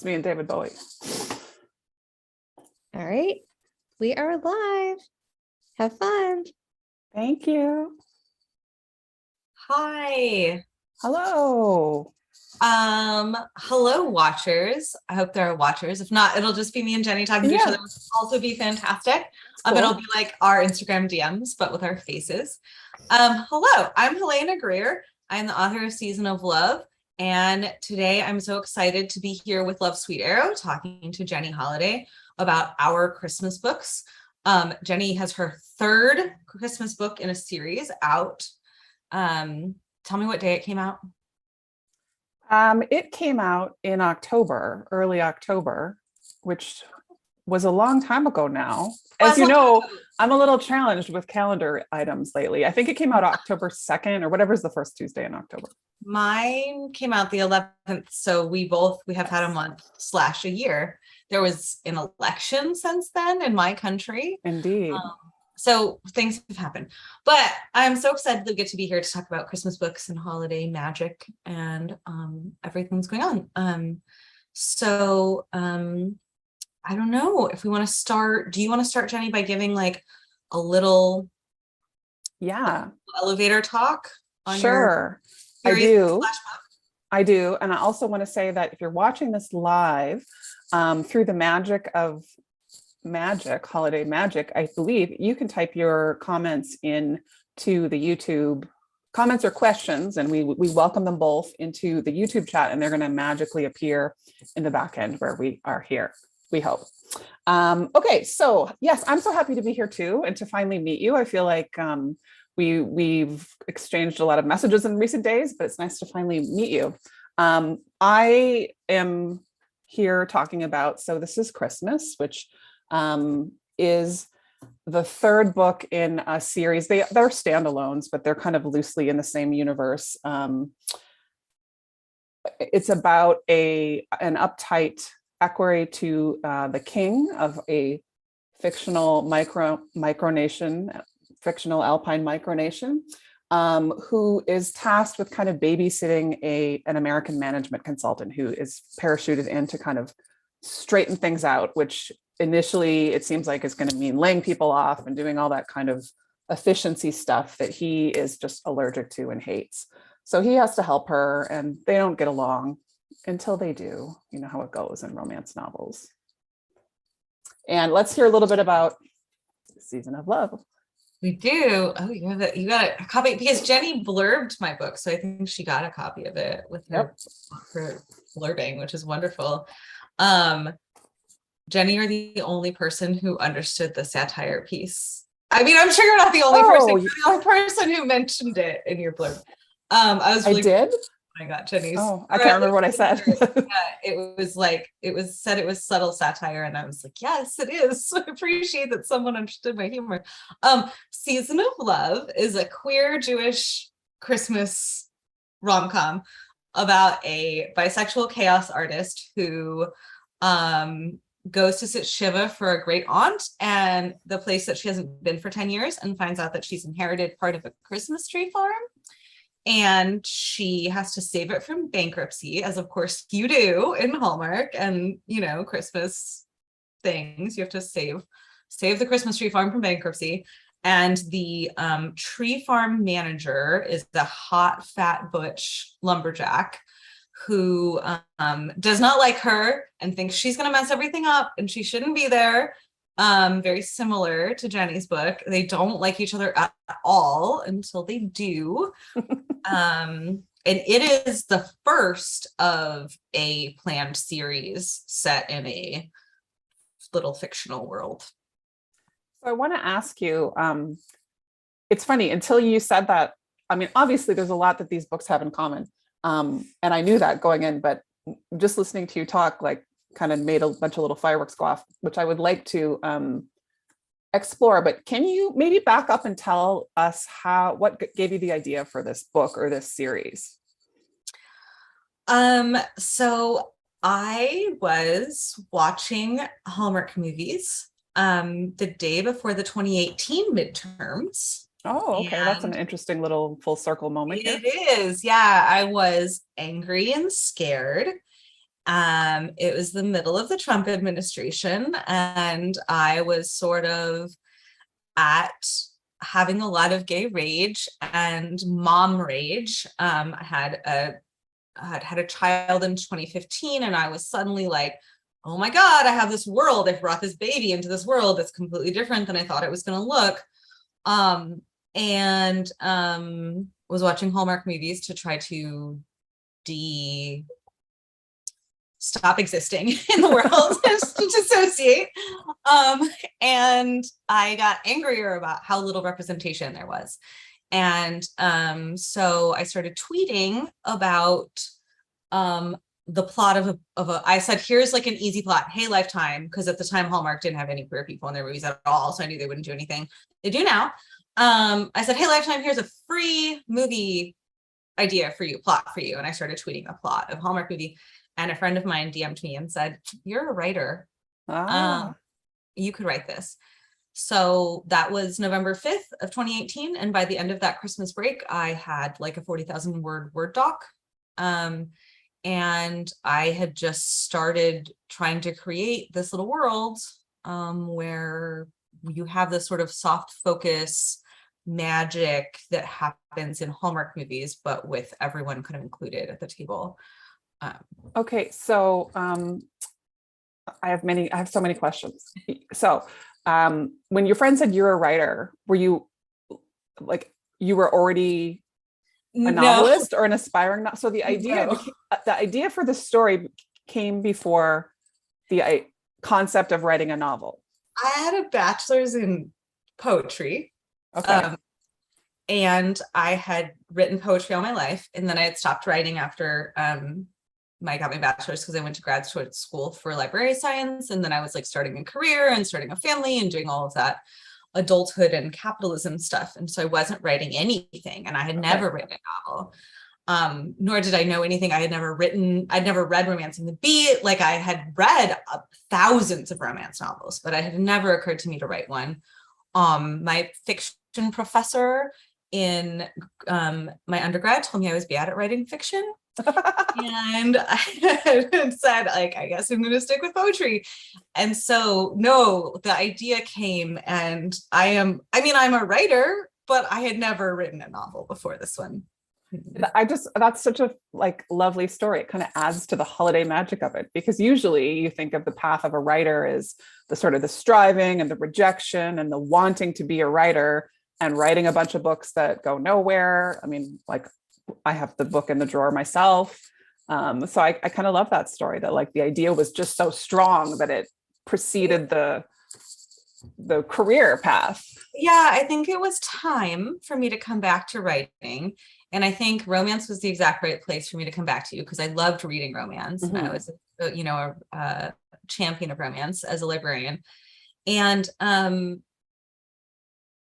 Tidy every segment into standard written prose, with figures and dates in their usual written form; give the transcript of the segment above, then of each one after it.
It's me and David Bowie. All right, we are live. Have fun. Thank you. Hi. Hello. Hello, watchers. I hope there are watchers. If not, it'll just be me and Jenny talking to each other, which will also be fantastic. Cool. It'll be like our Instagram DMs, but with our faces. Hello, I'm Helena Greer. I'm the author of Season of Love. And today I'm so excited to be here with Love Sweet Arrow, talking to Jenny Holiday about our Christmas books. Jenny has her third Christmas book in a series out. Tell me what day it came out. It came out in October, early October, which was a long time ago now. As you know, I'm a little challenged with calendar items lately. I think it came out October 2nd or whatever's the first Tuesday in October. Mine came out the 11th. So we have had a month / a year. There was an election since then in my country. Indeed. So things have happened, but I'm so excited to get to be here to talk about Christmas books and holiday magic and everything that's going on. I don't know if we want to start. Do you want to start, Jenny, by giving like a little elevator talk on Sure. your I do. And I also want to say that if you're watching this live through the magic of holiday magic, I believe you can type your comments into the YouTube comments or questions, and we welcome them both into the YouTube chat, and they're going to magically appear in the back end where we are here, we hope. Okay, so yes, I'm so happy to be here too, and to finally meet you. I feel like we've exchanged a lot of messages in recent days, but it's nice to finally meet you. I am here talking about So This Is Christmas, which is the third book in a series. They're standalones, but they're kind of loosely in the same universe. It's about an uptight equerry to the king of a fictional micronation, fictional alpine micronation, who is tasked with kind of babysitting an American management consultant who is parachuted in to kind of straighten things out, which initially it seems like is going to mean laying people off and doing all that kind of efficiency stuff that he is just allergic to and hates. So he has to help her, and they don't get along until they do. You know how it goes in romance novels. And let's hear a little bit about Season of Love. We do. Oh, you got a copy, because Jenny blurbed my book, so I think she got a copy of it with her blurbing, which is wonderful. Jenny, you're the only person who understood the satire piece. I mean, I'm sure you're not the only person. You're the only person who mentioned it in your blurb. I did. Oh my God, Jenny's. Oh, I can't remember what I said. It was said it was subtle satire, and I was like, yes, it is. So I appreciate that someone understood my humor. Season of Love is a queer Jewish Christmas rom-com about a bisexual chaos artist who goes to sit Shiva for a great aunt and the place that she hasn't been for 10 years, and finds out that she's inherited part of a Christmas tree farm, and she has to save it from bankruptcy, as of course you do in Hallmark and, you know, Christmas things. You have to save the Christmas tree farm from bankruptcy. And the tree farm manager is the hot, fat, butch lumberjack who does not like her and thinks she's going to mess everything up and she shouldn't be there. Very similar to Jenny's book. They don't like each other at all until they do. And it is the first of a planned series set in a little fictional world. So I want to ask you, it's funny, until you said that, I mean, obviously there's a lot that these books have in common. And I knew that going in, but just listening to you talk, like, kind of made a bunch of little fireworks go off, which I would like to explore. But can you maybe back up and tell us what gave you the idea for this book or this series? So I was watching Hallmark movies the day before the 2018 midterms. Oh, okay. That's an interesting little full circle moment here. It is. Yeah. I was angry and scared. It was the middle of the Trump administration, and I was sort of at having a lot of gay rage and mom rage. I had a child in 2015, and I was suddenly like, oh my God, I have this world. I've brought this baby into this world that's completely different than I thought it was going to look. And was watching Hallmark movies to try to stop existing in the world, to dissociate. And I got angrier about how little representation there was. And so I started tweeting about the plot of I said, here's like an easy plot. Hey, Lifetime, because at the time Hallmark didn't have any queer people in their movies at all. So I knew they wouldn't do anything. They do now. I said, hey, Lifetime, here's a free movie idea for you, plot for you. And I started tweeting a plot of Hallmark movie. And a friend of mine DM'd me and said, you're a writer. You could write this. So that was November 5th of 2018. And by the end of that Christmas break, I had like a 40,000 word Word doc. And I had just started trying to create this little world where you have this sort of soft focus magic that happens in Hallmark movies, but with everyone kind of included at the table. Okay, so I have so many questions. So when your friend said you're a writer, were you like, you were already a novelist or an aspiring? So the idea for the story came before the concept of writing a novel. I had a bachelor's in poetry. Okay. And I had written poetry all my life. And then I had stopped writing after I got my bachelor's, because I went to grad school for library science. And then I was like starting a career and starting a family and doing all of that adulthood and capitalism stuff. And so I wasn't writing anything, and I had never written a novel. Nor did I know anything. I'd never read Romancing the Beat. Like, I had read thousands of romance novels, but it had never occurred to me to write one. My fiction professor in my undergrad told me I was bad at writing fiction. And I had said, like, I guess I'm going to stick with poetry. And so, no, the idea came, and I'm a writer, but I had never written a novel before this one. That's such a like lovely story. It kind of adds to the holiday magic of it, because usually you think of the path of a writer as the sort of the striving and the rejection and the wanting to be a writer and writing a bunch of books that go nowhere. I mean, like, I have the book in the drawer myself. So I kind of love that story, that like the idea was just so strong that it preceded the career path. Yeah, I think it was time for me to come back to writing. And I think romance was the exact right place for me to come back to, because I loved reading romance. Mm-hmm. I was, a champion of romance as a librarian. And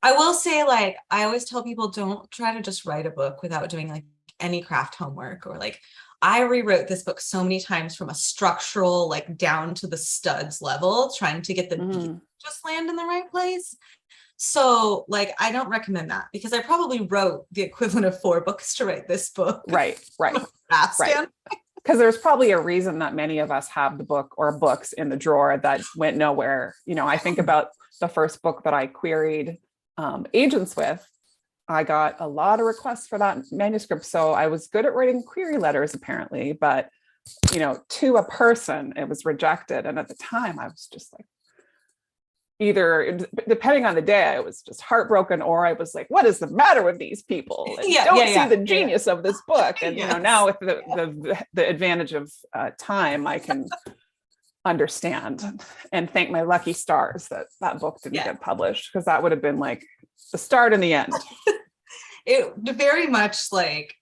I will say, like, I always tell people, don't try to just write a book without doing like any craft homework, or like, I rewrote this book so many times from a structural, like down to the studs level, trying to get the beat just land in the right place. So like, I don't recommend that, because I probably wrote the equivalent of 4 books to write this book. Right. Because there's probably a reason that many of us have the book or books in the drawer that went nowhere. I think about the first book that I queried agents with. I got a lot of requests for that manuscript. So I was good at writing query letters, apparently, but, to a person, it was rejected. And at the time I was just like, either depending on the day, I was just heartbroken, or I was like, what is the matter with these people? And don't see the genius of this book. And, now with the advantage of time, I can understand and thank my lucky stars that book didn't get published, because that would have been like the start and the end. It very much like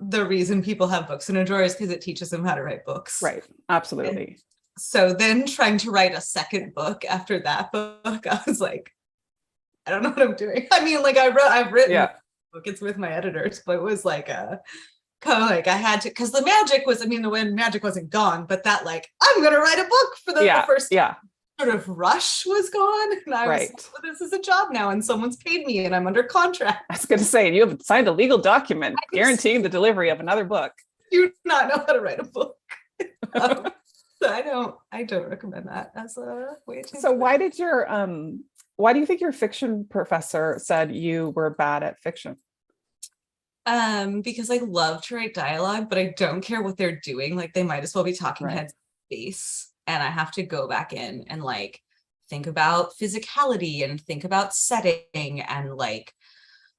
the reason people have books in a drawer is because it teaches them how to write books. Right. Absolutely. And so then trying to write a second book after that book, I was like, I don't know what I'm doing. I mean, like, I've written a book, it's with my editors, but it was like kind of like I had to, because the magic was, the magic wasn't gone, but that like, I'm going to write a book for the first sort of rush was gone. And I was like, well, this is a job now, and someone's paid me and I'm under contract. I was going to say, you have signed a legal document guaranteeing the delivery of another book. You do not know how to write a book. I don't recommend that as a way to. So why do you think your fiction professor said you were bad at fiction? Because I love to write dialogue, but I don't care what they're doing. Like they might as well be talking Right. heads space. And I have to go back in and like think about physicality and think about setting and like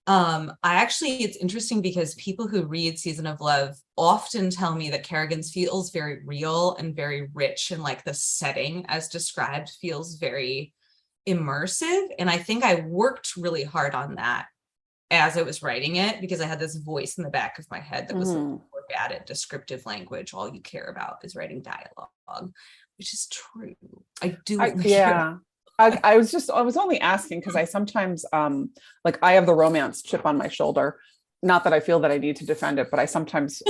it's interesting because people who read Season of Love often tell me that Kerrigan's feels very real and very rich, and like the setting as described feels very immersive. And I think I worked really hard on that as I was writing it, because I had this voice in the back of my head that was like, we're bad at descriptive language. All you care about is writing dialogue, which is true. I do. Yeah. I was only asking because I sometimes like I have the romance chip on my shoulder. Not that I feel that I need to defend it, but I sometimes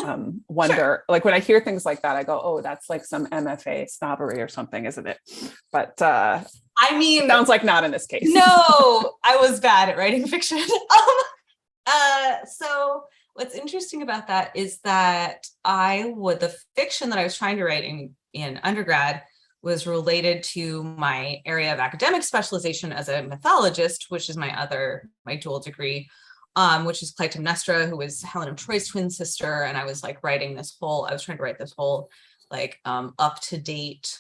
wonder, Sure. like when I hear things like that, I go, oh, that's like some MFA snobbery or something, isn't it? But I mean, sounds like not in this case. No, I was bad at writing fiction. So what's interesting about that is that the fiction that I was trying to write in undergrad was related to my area of academic specialization as a mythologist, which is my dual degree, which is Clytemnestra, who was Helena of Troy's twin sister. And I was like I was trying to write this whole like up-to-date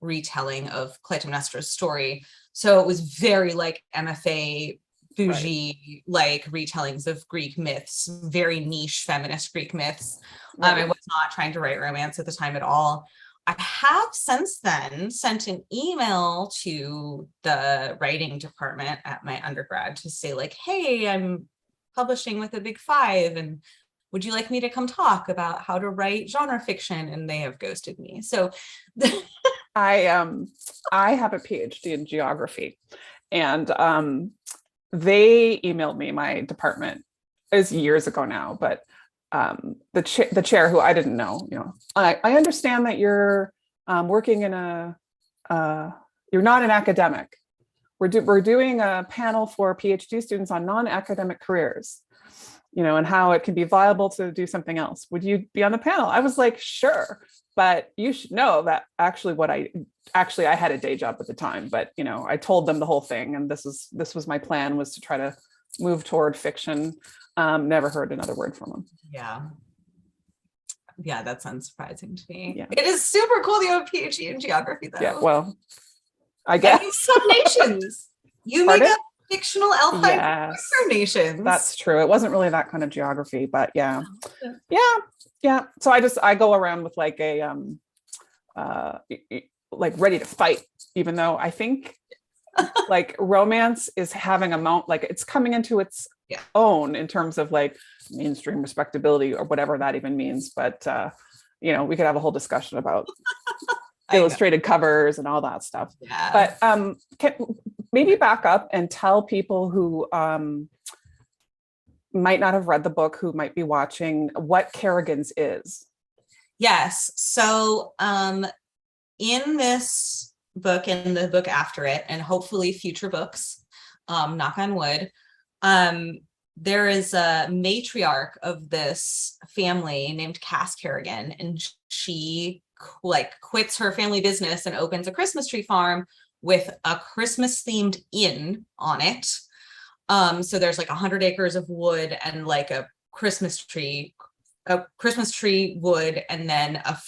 retelling of Clytemnestra's story. So it was very like MFA bougie, like retellings of Greek myths, very niche feminist Greek myths. Right. I was not trying to write romance at the time at all. I have since then sent an email to the writing department at my undergrad to say like, hey, I'm publishing with a big 5 and would you like me to come talk about how to write genre fiction? And they have ghosted me. So I have a PhD in geography, and they emailed me, my department is years ago now, but the chair, who I didn't know, I understand that you're working in you're not an academic. We're doing a panel for PhD students on non-academic careers, and how it can be viable to do something else. Would you be on the panel? I was like, sure, but you should know that actually I had a day job at the time, but I told them the whole thing, and this was my plan, was to try to move toward fiction. Never heard another word from them. Yeah, that's unsurprising to me. Yeah. It is super cool that you have a PhD in geography, though. Yeah, well, I guess. And some nations. You make up fictional L5 nations. That's true. It wasn't really that kind of geography, but yeah. So I go around with like a like ready to fight, even though I think like romance is having a mount, like it's coming into its own in terms of like mainstream respectability or whatever that even means. But we could have a whole discussion about illustrated covers and all that stuff. Yeah. But maybe back up and tell people who might not have read the book, who might be watching, what Kerrigan's is. Yes. So in this book and the book after it, and hopefully future books, knock on wood, there is a matriarch of this family named Cass Kerrigan, and she quits her family business and opens a Christmas tree farm with a Christmas themed inn on it. So there's like 100 acres of wood and like a Christmas tree wood, and then a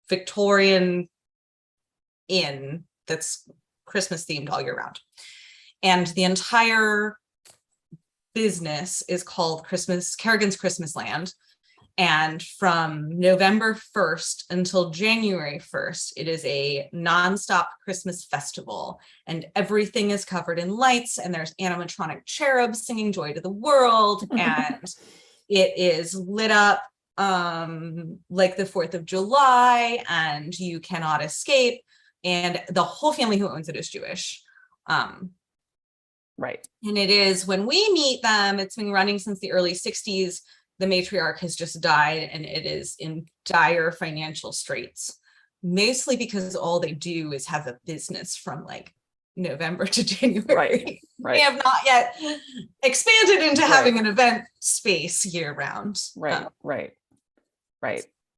Victorian inn that's Christmas themed all year round. And the entire business is called Kerrigan's Christmas Land. And from November 1st until January 1st, it is a nonstop Christmas festival. And everything is covered in lights, and there's animatronic cherubs singing Joy to the World. And it is lit up like the 4th of July, and you cannot escape. And the whole family who owns it is Jewish. Right. And it is, when we meet them, it's been running since the early 60s. The matriarch has just died, and it is in dire financial straits, mostly because all they do is have a business from like November to January. Right. They have not yet expanded into having an event space year round. Right.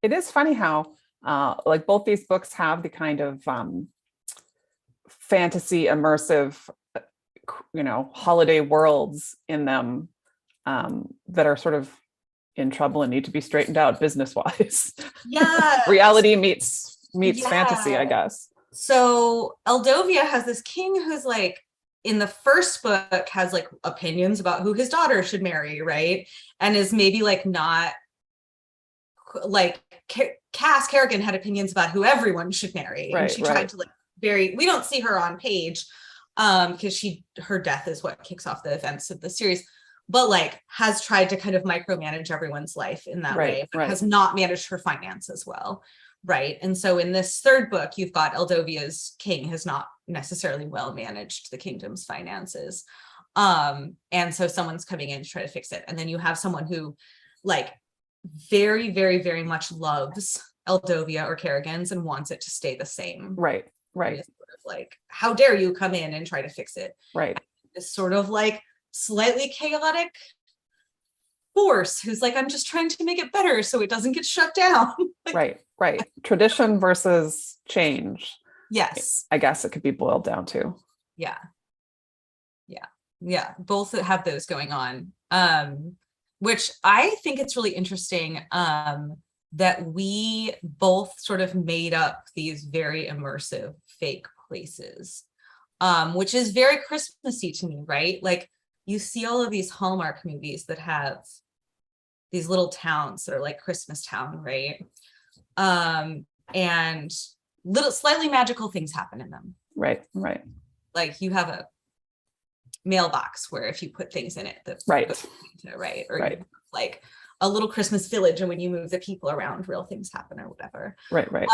It is funny how like both these books have the kind of fantasy immersive, holiday worlds in them that are sort of in trouble and need to be straightened out business wise. Yeah. Reality meets fantasy, I guess. So Eldovia has this king who's like, in the first book, has like opinions about who his daughter should marry, right? And is maybe like not like Cass Kerrigan had opinions about who everyone should marry, and she tried to like we don't see her on page because her death is what kicks off the events of the series, but like has tried to kind of micromanage everyone's life in that way, but has not managed her finances well. Right. And so in this third book, you've got Eldovia's king has not necessarily well managed the kingdom's finances. And so someone's coming in to try to fix it. And then you have someone who like very, very, very much loves Eldovia or Kerrigan's and wants it to stay the same. Right. Sort of like, how dare you come in and try to fix it? Right. This sort of like slightly chaotic force who's like, I'm just trying to make it better so it doesn't get shut down. Right. Tradition versus change. Yes. I guess it could be boiled down to. Yeah. Both have those going on. Which I think it's really interesting that we both sort of made up these very immersive fake places, which is very Christmassy to me, right? Like you see all of these Hallmark movies that have these little towns that are like Christmas Town, right? And little slightly magical things happen in them. Right. Like you have a mailbox where if you put things in it, or like a little Christmas village, and when you move the people around, real things happen or whatever. Right.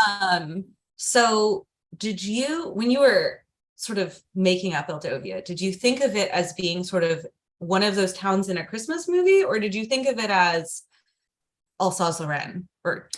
So did you, when you were sort of making up Eldovia, did you think of it as being sort of one of those towns in a Christmas movie, or did you think of it as Alsace-Lorraine, or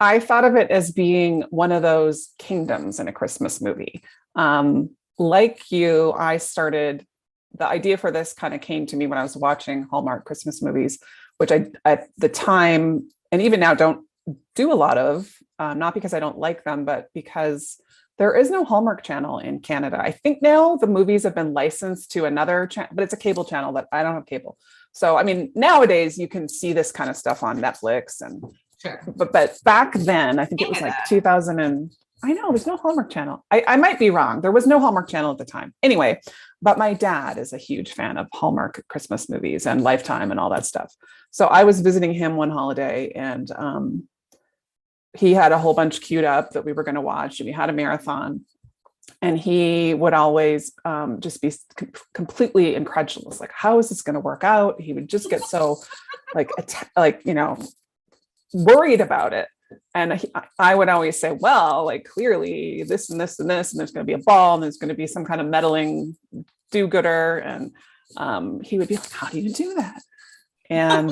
I thought of it as being one of those kingdoms in a Christmas movie. Like you, the idea for this kind of came to me when I was watching Hallmark Christmas movies, which I, at the time, and even now don't do a lot of, not because I don't like them, but because there is no Hallmark channel in Canada. I think now the movies have been licensed to another channel, but it's a cable channel that I don't have cable. So, I mean, nowadays you can see this kind of stuff on Netflix and sure. But back then, I think it was like 2000 and I know there's no Hallmark channel. I might be wrong. There was no Hallmark channel at the time. Anyway, but my dad is a huge fan of Hallmark Christmas movies and Lifetime and all that stuff. So I was visiting him one holiday and he had a whole bunch queued up that we were going to watch, and we had a marathon. And he would always just be completely incredulous, like, how is this going to work out? He would just get so worried about it. And I would always say, well, like clearly this and this and this, and there's going to be a ball and there's going to be some kind of meddling do-gooder. And he would be like, how do you do that? And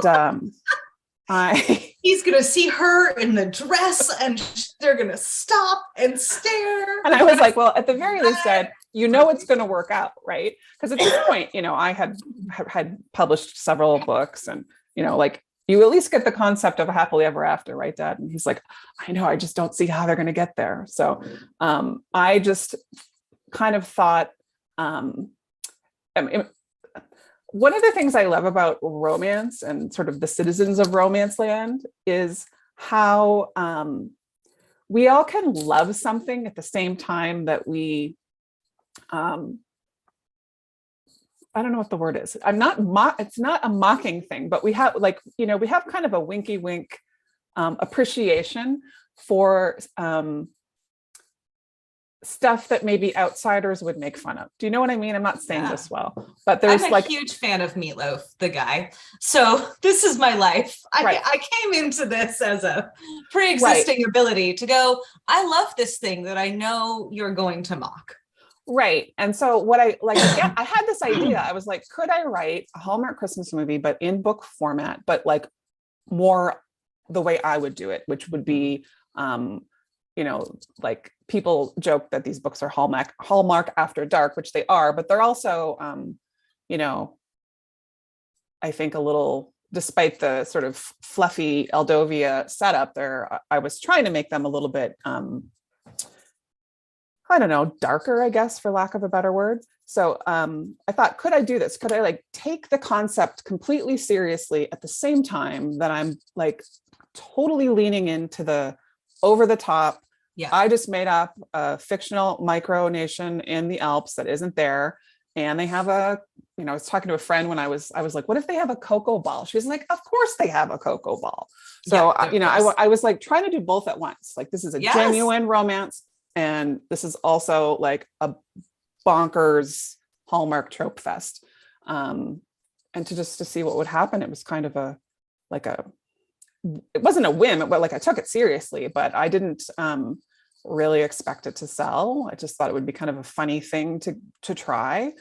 he's going to see her in the dress and they're going to stop and stare. And I was like, well, at the very least, Dad, it's going to work out, right? Because at this point, I had published several books and, like, you at least get the concept of a happily ever after, right, Dad? And he's like, I know, I just don't see how they're going to get there. So I just kind of thought, one of the things I love about romance and sort of the citizens of romance land is how we all can love something at the same time that we, I don't know what the word is. It's not a mocking thing, but we have we have kind of a winky wink appreciation for stuff that maybe outsiders would make fun of. Do you know what I mean? I'm not saying this well, but there's I'm a huge fan of Meatloaf, the guy. So this is my life. I came into this as a pre-existing ability to go, I love this thing that I know you're going to mock. Right. And so what I had this idea. I was like, could I write a Hallmark Christmas movie, but in book format, but like more the way I would do it, which would be, like people joke that these books are Hallmark After Dark, which they are, but they're also, I think a little despite the sort of fluffy Eldovia setup there, I was trying to make them a little bit, I don't know, darker, I guess, for lack of a better word. So I thought, could I do this? Could I like take the concept completely seriously at the same time that I'm like totally leaning into the over the top? Yeah. I just made up a fictional micronation in the Alps that isn't there. And they have a, you know, I was talking to a friend when I was like, what if they have a cocoa ball? She was like, of course they have a cocoa ball. So, Yeah, you know, I was like trying to do both at once. Like, this is a Yes. genuine romance. And this is also like a bonkers Hallmark trope fest. And to see what would happen, it was kind of it wasn't a whim, but like I took it seriously, but I didn't really expect it to sell. I just thought it would be kind of a funny thing to try.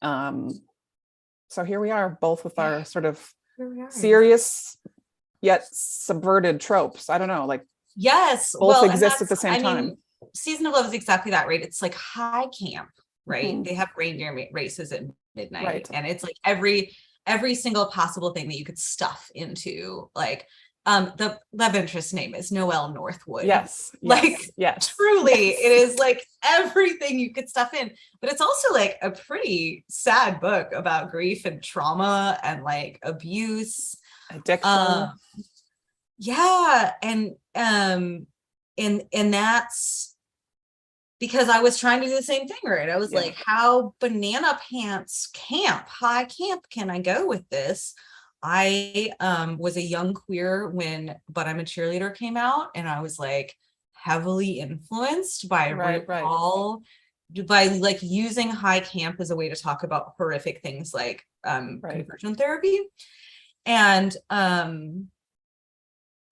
So here we are, both with our sort of serious yet subverted tropes. I don't know, like yes, both exist at the same time. Season of Love is exactly that, right? It's like high camp, right? Mhm. They have reindeer races at midnight, Right. and it's like every single possible thing that you could stuff into, like the love interest name is Noelle Northwood. Yes. Like yes. truly, Yes. it is like everything you could stuff in, but it's also like a pretty sad book about grief and trauma and like abuse, Addiction. yeah, and that's because I was trying to do the same thing, right? I was like, how banana pants high camp can I go with this? I was a young queer when But I'm a Cheerleader came out, and I was like heavily influenced by RuPaul, by like using high camp as a way to talk about horrific things like conversion therapy. And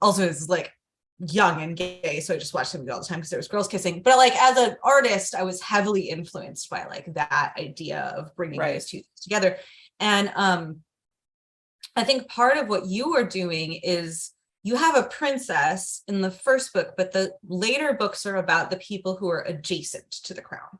also it's like young and gay, so I just watched the movie all the time because there was girls kissing. But like as an artist, I was heavily influenced by like that idea of bringing those two things together. And I think part of what you are doing is you have a princess in the first book, but the later books are about the people who are adjacent to the crown,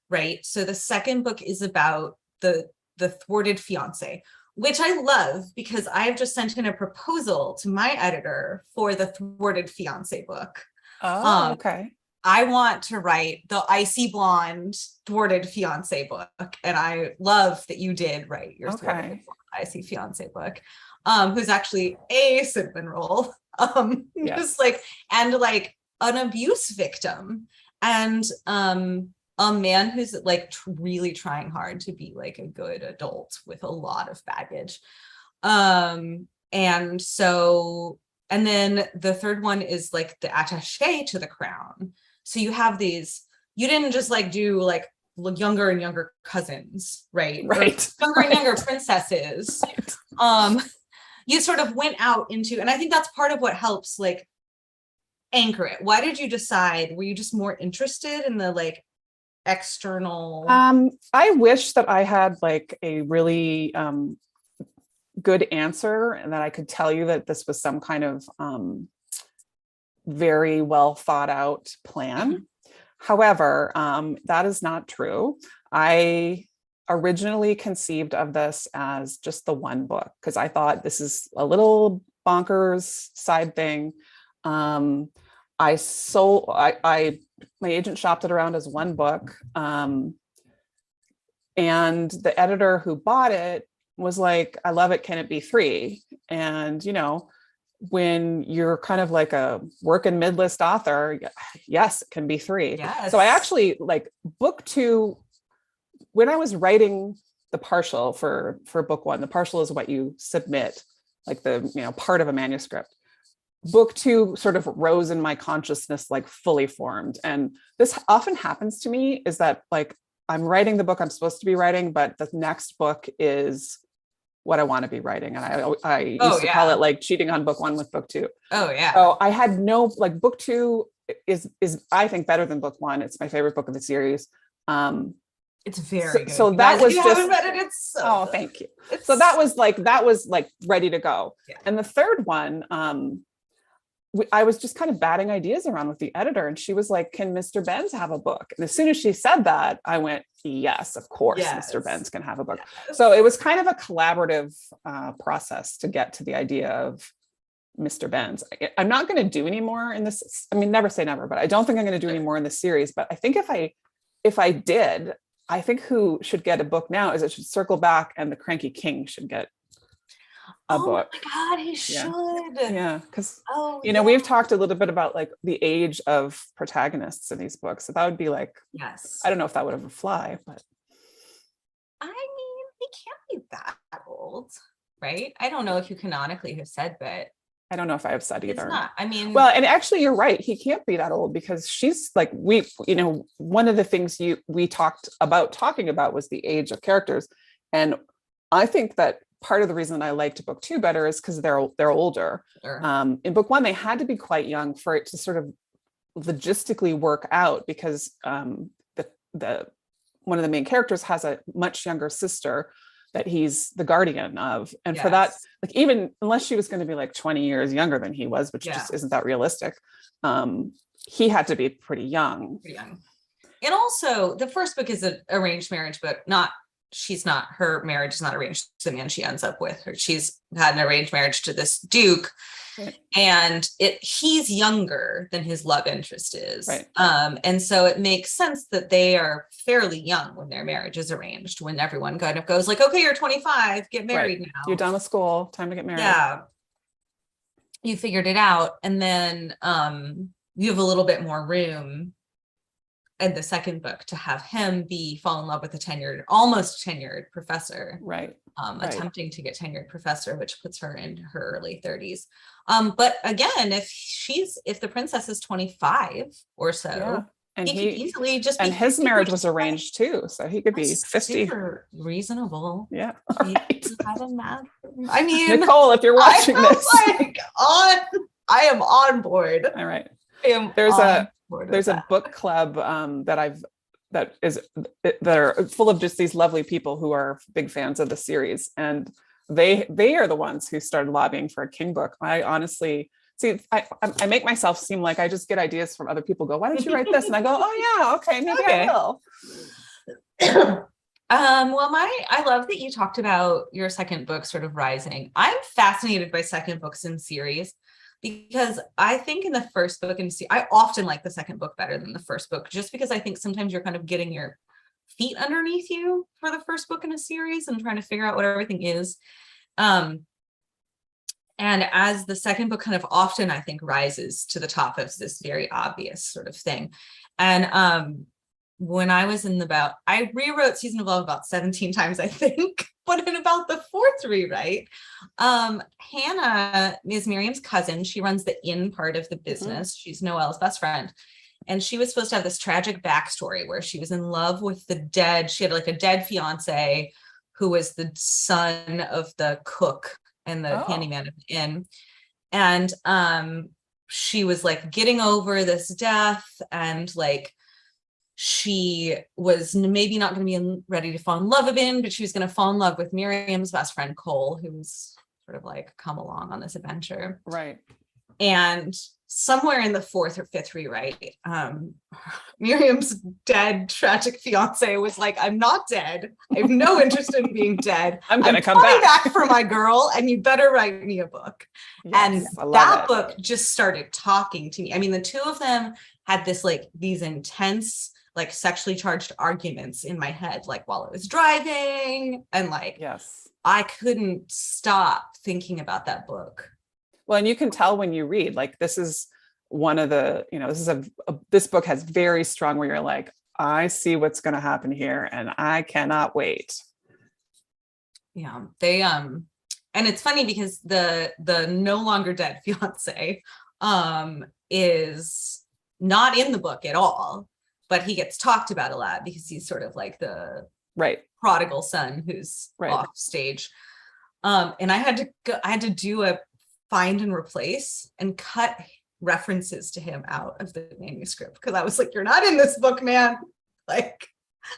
right? So the second book is about the thwarted fiance, which I love because I've just sent in a proposal to my editor for the thwarted fiance book. Oh, okay. I want to write the icy blonde thwarted fiance book, and I love that you did write your thwarted icy fiance book, who's actually a cinnamon roll, just like, and like an abuse victim, and a man who's like really trying hard to be like a good adult with a lot of baggage. And so, and then the third one is like the attaché to the crown. So you have these, you didn't just like do like younger and younger cousins, right? Right. Or younger and younger princesses. You sort of went out into, and I think that's part of what helps like anchor it. Why did you decide? Were you just more interested in the like external? I wish that I had like a really good answer and that I could tell you that this was some kind of very well thought out plan. Mm-hmm. However, that is not true. I originally conceived of this as just the one book because I thought this is a little bonkers side thing. My agent shopped it around as one book. And the editor who bought it was like, I love it. Can it be 3? And, you know, when you're kind of like a working mid-list author, yes, it can be 3. Yes. So I actually like book 2, when I was writing the partial for book 1, the partial is what you submit, like the, you know, part of a manuscript. Book 2 sort of rose in my consciousness, like fully formed. And this often happens to me, is that like I'm writing the book I'm supposed to be writing, but the next book is what I want to be writing. And I used to call it like cheating on book 1 with book 2. Oh yeah. So I had no, like book 2 is I think better than book 1. It's my favorite book of the series. It's very good. So that was just, just, haven't read it, it's so good. Thank you. So that was like ready to go. Yeah. And the third one, I was just kind of batting ideas around with the editor, and she was like, can Mr. Benz have a book? And as soon as she said that, I went, yes, of course, Mr. Benz can have a book. Yes. So it was kind of a collaborative process to get to the idea of Mr. Benz. I'm not going to do any more in this. I mean, never say never, but I don't think I'm going to do any more in this series. But I think if I did, I think who should get a book now is it should circle back, and the Cranky King should get a book. Oh my God, he should. Yeah, because Yeah. we've talked a little bit about like the age of protagonists in these books. So that would be like, Yes. I don't know if that would ever fly, but I mean, he can't be that old, right? I don't know if you canonically have said, but I don't know if I have said it's either. not. I mean, Well, and actually you're right. He can't be that old because she's like, one of the things we talked about talking about was the age of characters. And I think that part of the reason I liked book 2 better is because they're older. sure. In book 1, they had to be quite young for it to sort of logistically work out, because the one of the main characters has a much younger sister that he's the guardian of. And for that, Yes. like, even unless she was going to be like 20 years younger than he was, which Yeah. just isn't that realistic, he had to be pretty young. Pretty young. And also, the first book is an arranged marriage, but her marriage is not arranged to the man she ends up with. She's had an arranged marriage to this duke, Right. and he's younger than his love interest is. Right. And so it makes sense that they are fairly young when their marriage is arranged, when everyone kind of goes like, okay, you're 25, get married now. You're done with school, time to get married. Yeah. You figured it out. And then you have a little bit more room in the second book to have him fall in love with a almost tenured professor. Right. Right. Attempting to get tenured professor, which puts her in her early 30s. But again, if the princess is 25 or so, Yeah. And he could easily just and be his 50 marriage or was 25. arranged too, so he could be That's 50. super reasonable. Yeah. He Right. doesn't have a mad- I mean, Nicole, if you're watching I this, I am on board. all right. There's There's a book club that are full of just these lovely people who are big fans of the series, and they are the ones who started lobbying for a King book. I honestly see, I make myself seem like I just get ideas from other people. Go, why don't you write this? And I go, oh yeah, okay, maybe I will. Well, I love that you talked about your second book sort of rising. I'm fascinated by second books in series, because I think in the first book I often like the second book better than the first book, just because I think sometimes you're kind of getting your feet underneath you for the first book in a series and trying to figure out what everything is. And as the second book kind of often, I think, rises to the top of this very obvious sort of thing. And when I was I rewrote Season of Love about 17 times, I think, but in about the fourth rewrite, Hannah is Miriam's cousin. She runs the inn part of the business. She's Noelle's best friend. And she was supposed to have this tragic backstory where she was in love with she had like a dead fiance who was the son of the cook and the handyman of the inn. And she was like getting over this death, and like, she was maybe not going to be ready to fall in love again, but she was going to fall in love with Miriam's best friend, Cole, who was sort of like come along on this adventure. Right. And somewhere in the fourth or fifth rewrite, Miriam's dead, tragic fiance was like, I'm not dead. I have no interest in being dead. I'm going to come coming back for my girl, and you better write me a book. Yes, I And love that it. book just started talking to me. I mean, the two of them had these intense, like sexually charged arguments in my head, like while I was driving, and like, Yes. I couldn't stop thinking about that book. Well, and you can tell when you read, like, this is one of the, this book has very strong where you're like, I see what's going to happen here and I cannot wait. Yeah, they and it's funny because the no longer dead fiance is not in the book at all, but he gets talked about a lot because he's sort of like the Right. prodigal son who's Right. off stage. And I had to do a find and replace and cut references to him out of the manuscript, because I was like, you're not in this book, man. Like,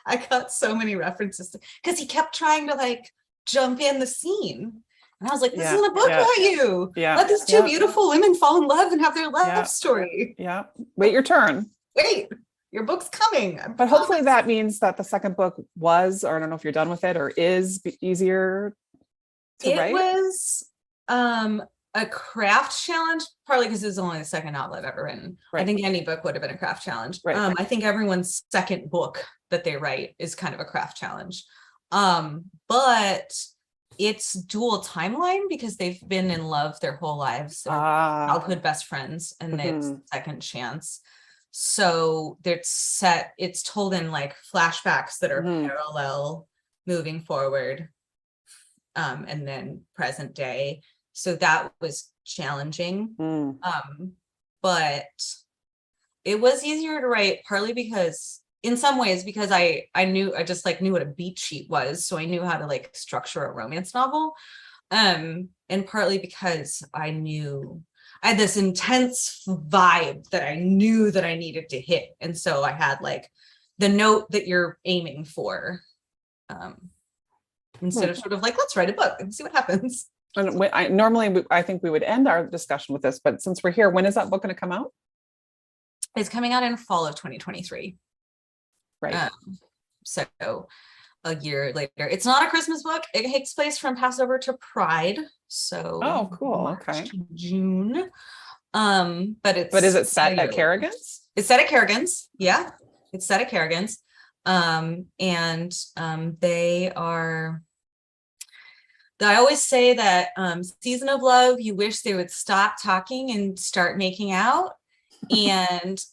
I cut so many references because he kept trying to like jump in the scene. And I was like, this Yeah, isn't a book yeah, about you. yeah, Let these two yeah, beautiful women fall in love and have their love Yeah. story. yeah. Wait your turn. Wait, your book's coming. I But hopefully promise. that means that the second book was, or I don't know if you're done with it, or is easier to It write. was a craft challenge, partly because it's only the second novel I've ever written. I Right. think any book would have been a craft challenge. Right. I think everyone's second book that they write is kind of a craft challenge. But it's dual timeline because they've been in love their whole lives. They're childhood best friends, and it's Mhm. second chance. So it's told in like flashbacks that are Mhm. parallel moving forward, and then present day. So that was challenging. Mm. But it was easier to write, partly because in some ways, because I just like knew what a beat sheet was. So I knew how to like structure a romance novel. And partly because I had this intense vibe that I knew that I needed to hit. And so I had like the note that you're aiming for. Instead of sort of like, let's write a book and see what happens. And I think we would end our discussion with this, but since we're here, when is that book going to come out? It's coming out in fall of 2023. Right. So a year later. It's not a Christmas book. It takes place from Passover to Pride. So Oh, cool. March Okay. to June. But is it set at Kerrigan's? It's set at Kerrigan's. Yeah. It's set at Kerrigan's. I always say that Season of Love, you wish they would stop talking and start making out. And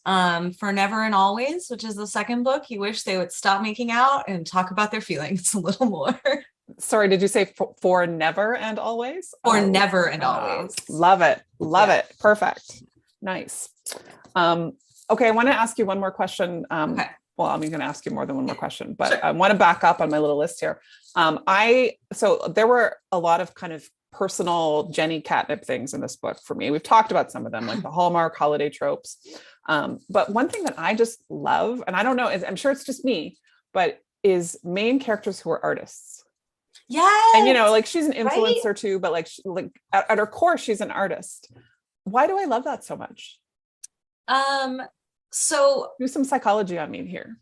For Never and Always, which is the second book, you wish they would stop making out and talk about their feelings a little more. Sorry, did you say for never and always? For Never and Always. Love it. Love it. Perfect. Nice. Okay, I want to ask you one more question. Okay. Well, I'm going to ask you more than one more question, but Sure. I want to back up on my little list here. So there were a lot of kind of personal Jenny catnip things in this book for me. We've talked about some of them, like the Hallmark holiday tropes. But one thing that I just love, and I don't know, I'm sure it's just me, but is main characters who are artists. Yes. And like she's an Right? influencer too, but like at her core, she's an artist. Why do I love that so much? So Do some psychology on me here.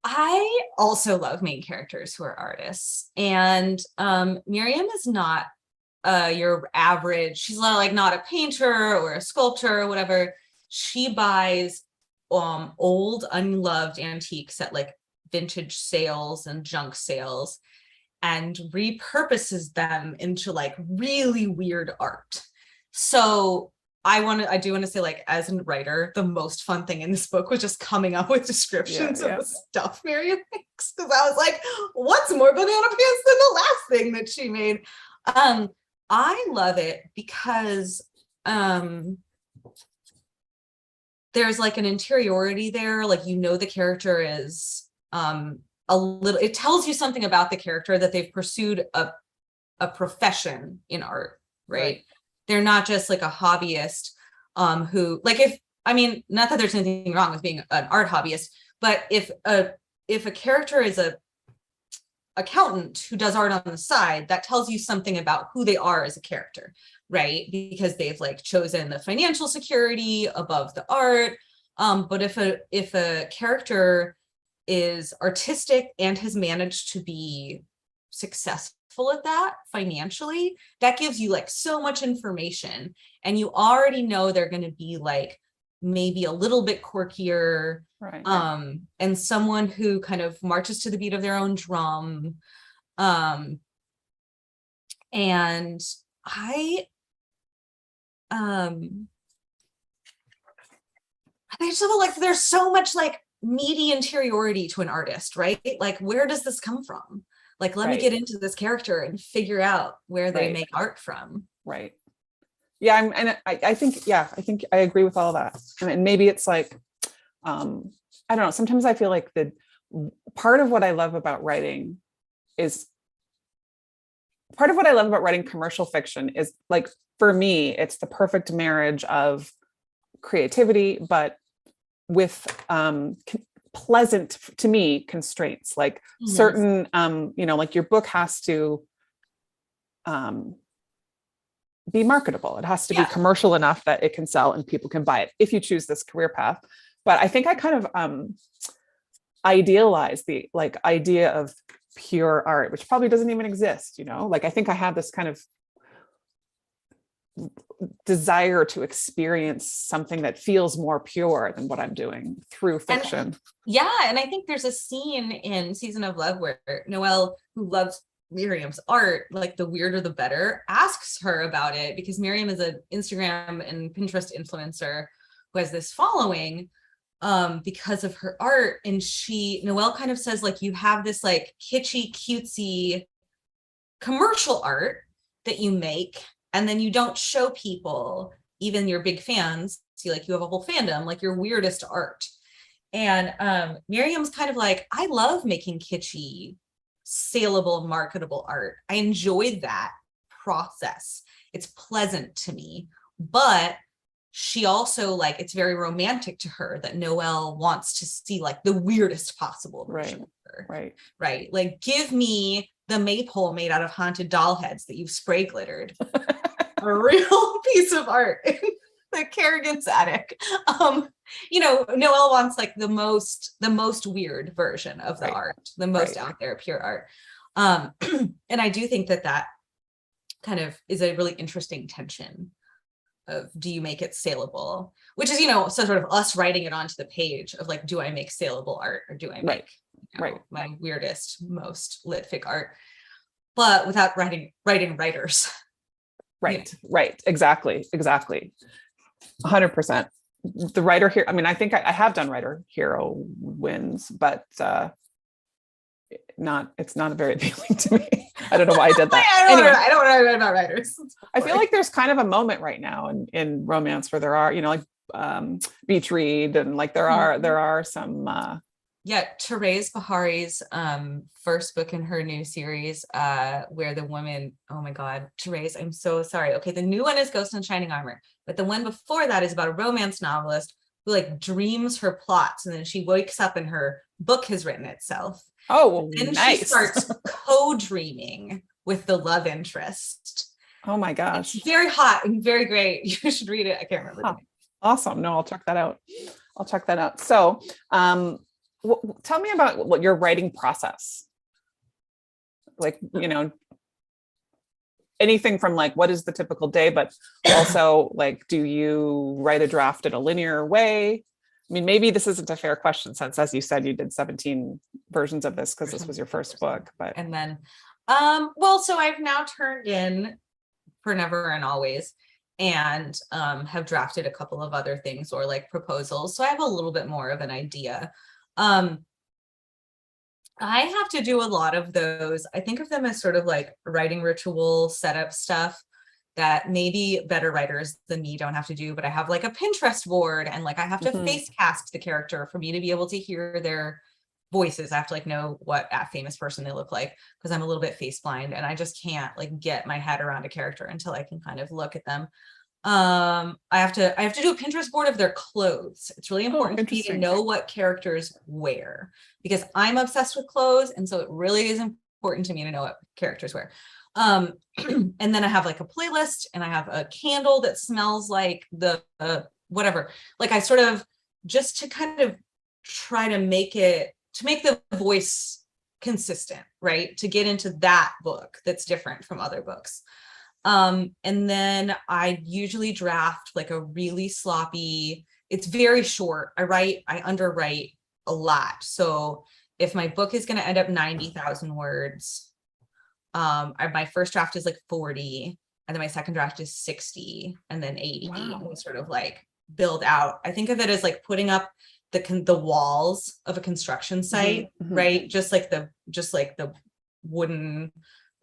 I also love main characters who are artists, and Miriam is not your average. She's not a painter or a sculptor or whatever. She buys old unloved antiques at like vintage sales and junk sales and repurposes them into like really weird art. So I do want to say, like, as a writer, the most fun thing in this book was just coming up with descriptions of the stuff Miriam makes, because I was like, what's more banana pants than the last thing that she made? I love it because there's like an interiority there, like the character is it tells you something about the character, that they've pursued a profession in art, right? They're not just like a hobbyist who, like, not that there's anything wrong with being an art hobbyist, but if a character is a accountant who does art on the side, that tells you something about who they are as a character, right? Because they've like chosen the financial security above the art. But if a character is artistic and has managed to be successful at that financially, that gives you like so much information, and you already know they're going to be like maybe a little bit quirkier, Right. And someone who kind of marches to the beat of their own drum. And I just feel like there's so much like meaty interiority to an artist, right? Like, where does this come from? Like, let me get into this character and figure out where they make art from. Right. Yeah. I think I agree with all that. And maybe it's like, I don't know. Sometimes I feel like the part of what I love about writing commercial fiction is, like, for me, it's the perfect marriage of creativity, but with pleasant, to me, constraints, like certain, like your book has to be marketable. It has to be Yeah. commercial enough that it can sell and people can buy it if you choose this career path. But I think I kind of idealize the like idea of pure art, which probably doesn't even exist, you know? Like I think I have this kind of desire to experience something that feels more pure than what I'm doing through fiction. And I think there's a scene in Season of Love where Noelle, who loves Miriam's art, like the weirder the better, asks her about it because Miriam is an Instagram and Pinterest influencer who has this following because of her art. And Noelle kind of says, like, you have this like kitschy, cutesy commercial art that you make, and then you don't show people, even your big fans, see, like you have a whole fandom, like your weirdest art. And Miriam's kind of like, I love making kitschy, saleable, marketable art. I enjoyed that process. It's pleasant to me. But she also, like, it's very romantic to her that Noelle wants to see like the weirdest possible version of her. Right. Like, give me the maypole made out of haunted doll heads that you've spray glittered. A real piece of art in the Kerrigan's attic. Noelle wants like the most weird version of the art, the most out there pure art. And I do think that kind of is a really interesting tension of, do you make it saleable, which is, so sort of us writing it onto the page of like, do I make saleable art, or do I make my weirdest, most lit fic art, but without writing writers. Right. Exactly. 100%. The writer here, I mean, I think I have done writer hero wins, but it's not very appealing to me. I don't know why I did that. I don't know about writers. I feel like there's kind of a moment right now in romance where there are, like Beach Read, and like there are some Therese Bahari's first book in her new series, where the woman, oh my God, Therese, I'm so sorry. Okay, the new one is Ghost in Shining Armor, but the one before that is about a romance novelist who like dreams her plots, and then she wakes up and her book has written itself. Oh, then nice. She starts co-dreaming with the love interest. Oh my gosh. It's very hot and very great. You should read it. I can't remember the name. Awesome. No, I'll check that out. So, tell me about what your writing process, like, anything from like, what is the typical day, but also like, do you write a draft in a linear way? I mean, maybe this isn't a fair question since, as you said, you did 17 versions of this because this was your first book, but. And then, so I've now turned in For Never and Always, and have drafted a couple of other things or like proposals. So I have a little bit more of an idea. I have to do a lot of those. I think of them as sort of like writing ritual setup stuff that maybe better writers than me don't have to do, but I have like a Pinterest board, and like I have to face cast the character for me to be able to hear their voices. I have to like know what a famous person they look like, because I'm a little bit face blind and I just can't like get my head around a character until I can kind of look at them. I have to do a Pinterest board of their clothes. It's really important to me to know what characters wear, because I'm obsessed with clothes, and so it really is important to me to know what characters wear. And then I have like a playlist, and I have a candle that smells like the whatever. Like I sort of, just to kind of try to make the voice consistent, right? To get into that book that's different from other books. And then I usually draft like a really sloppy, it's very short. I underwrite a lot. So if my book is going to end up 90,000 words, my first draft is like 40, and then my second draft is 60, and then 80. Wow. And sort of like build out. I think of it as like putting up the walls of a construction site, right? Just like the wooden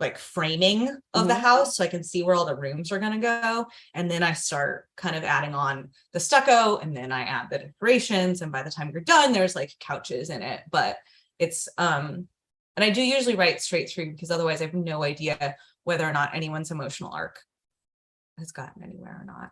like framing of the house, so I can see where all the rooms are going to go. And then I start kind of adding on the stucco, and then I add the decorations. And by the time you're done, there's like couches in it. But it's, and I do usually write straight through, because otherwise I have no idea whether or not anyone's emotional arc has gotten anywhere or not.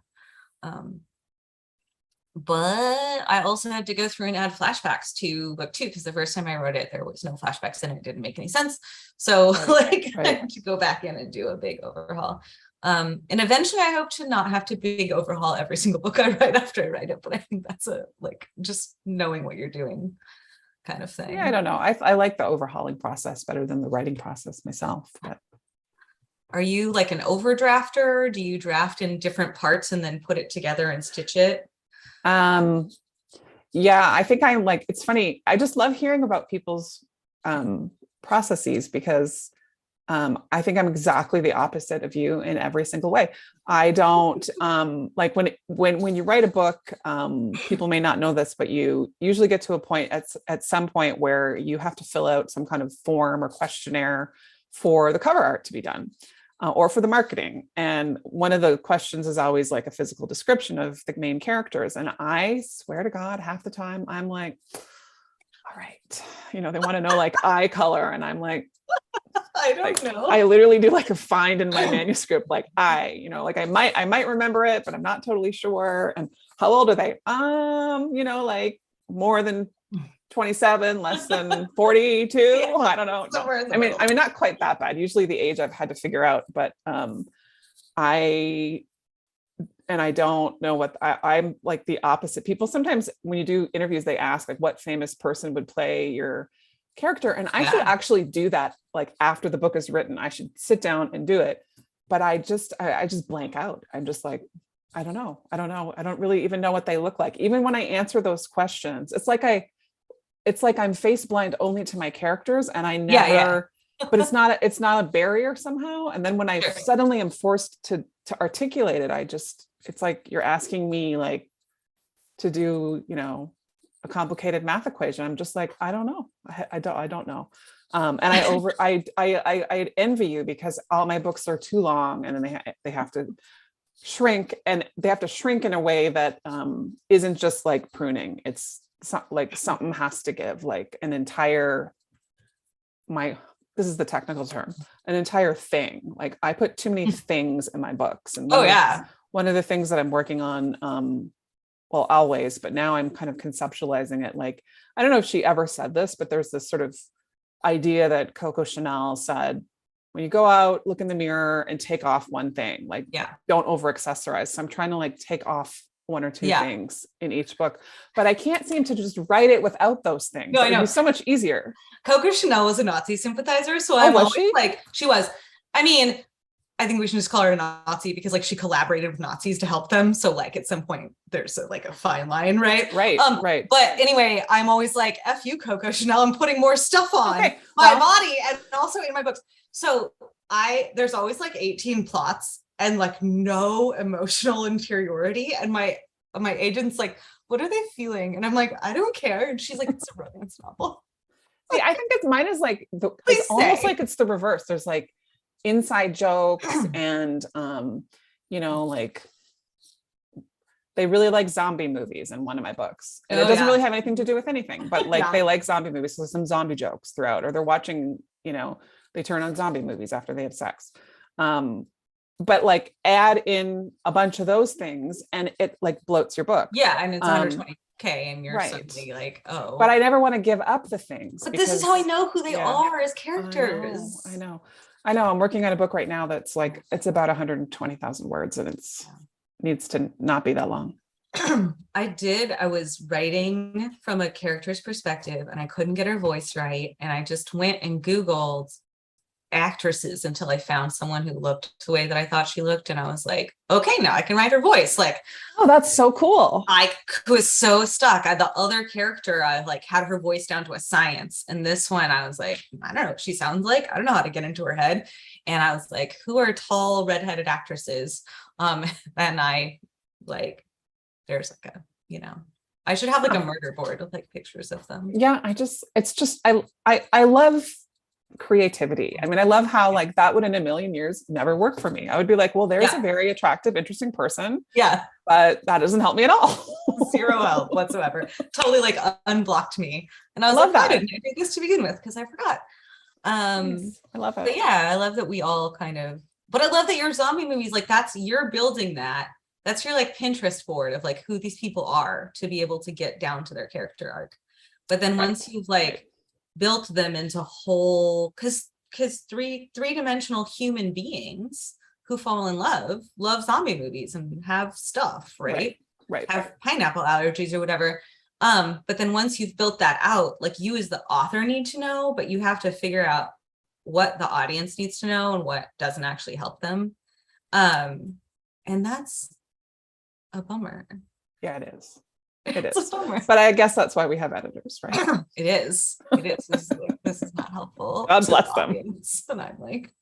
But I also had to go through and add flashbacks to book 2, because the first time I wrote it, there was no flashbacks and it didn't make any sense. So I had to go back in and do a big overhaul. And eventually I hope to not have to big overhaul every single book I write after I write it, but I think that's a like just knowing what you're doing kind of thing. Yeah, I don't know. I like the overhauling process better than the writing process myself. But Are you like an overdrafter? Do you draft in different parts and then put it together and stitch it? yeah, I think I'm like, it's funny. I just love hearing about people's processes because I think I'm exactly the opposite of you in every single way. I don't like when you write a book, people may not know this, but you usually get to a point at some point where you have to fill out some kind of form or questionnaire for the cover art to be done. Or for the marketing. And one of the questions is always like a physical description of the main characters. And I swear to God, half the time I'm like, all right, they want to know like eye color. And I'm like, I don't know. I literally do like a find in my manuscript, like like I might remember it, but I'm not totally sure. And how old are they? Like more than 27, less than 42. Yeah, I don't know. No. I mean, not quite that bad. Usually the age I've had to figure out, but I don't know what I'm like the opposite. People sometimes when you do interviews, they ask like what famous person would play your character. And I should actually do that like after the book is written. I should sit down and do it. But I just blank out. I'm just like, I don't know. I don't really even know what they look like. Even when I answer those questions, it's like I'm face blind only to my characters and I never, but it's not a barrier somehow. And then when I suddenly am forced to articulate it, it's like you're asking me like to do, a complicated math equation. I'm just like, I don't know. I don't know. And I envy you because all my books are too long and then they have to shrink in a way that isn't just like pruning. It's like something has to give, like an entire this is the technical term, an entire thing. Like I put too many things in my books. And one of the things that I'm working on, well, always, but now I'm kind of conceptualizing it. Like, I don't know if she ever said this, but there's this sort of idea that Coco Chanel said, when you go out, look in the mirror and take off one thing, like, don't over accessorize. So I'm trying to like take off one or two things in each book, but I can't seem to just write it without those things. No, it'd be so much easier. Coco Chanel was a Nazi sympathizer, so I'm always like, she was. I mean, I think we should just call her a Nazi because like she collaborated with Nazis to help them. So like at some point there's a fine line, right? Right. But anyway, I'm always like, F you, Coco Chanel, I'm putting more stuff on my body and also in my books. So there's always like 18 plots and like no emotional interiority. And my agent's like, what are they feeling? And I'm like, I don't care. And she's like, it's a romance novel. See, I think mine is like, it's almost like it's the reverse. There's like inside jokes and, like they really like zombie movies in one of my books. And it doesn't really have anything to do with anything, but like they like zombie movies. So there's some zombie jokes throughout, or they're watching, they turn on zombie movies after they have sex. But like add in a bunch of those things and it like bloats your book. Yeah. And it's under 20K and you're suddenly like, oh. But I never want to give up the things. But this is how I know who they are as characters. I know. I'm working on a book right now that's like, it's about 120,000 words and it's needs to not be that long. I was writing from a character's perspective and I couldn't get her voice right. And I just went and Googled actresses until I found someone who looked the way that I thought she looked. And I was like, okay, now I can write her voice. Like, oh, that's so cool. I was so stuck. The other character, I like had her voice down to a science. And this one, I was like, I don't know what she sounds like. I don't know how to get into her head. And I was like, who are tall redheaded actresses? And I like, there's like I should have like a murder board with like pictures of them. Yeah. I love creativity. I mean, I love how like that would in a million years never work for me. I would be like, well, there's a very attractive, interesting person. Yeah. But that doesn't help me at all. Zero help whatsoever. Totally like unblocked me. And I was like, why didn't I do this to begin with? Because I forgot. Nice. I love it. But yeah, I love that we all but I love that your zombie movies, like you're building that. That's your like Pinterest board of like who these people are to be able to get down to their character arc. But then once you've like built them into whole, because three-dimensional human beings who fall in love zombie movies and have stuff, right? Right. Have pineapple allergies or whatever. But then once you've built that out, like you as the author need to know, but you have to figure out what the audience needs to know and what doesn't actually help them. And that's a bummer. Yeah, it is. It It's a is. bummer. But I guess that's why we have editors, right? It is. This is not helpful. God to bless the them. audience. And I'm like,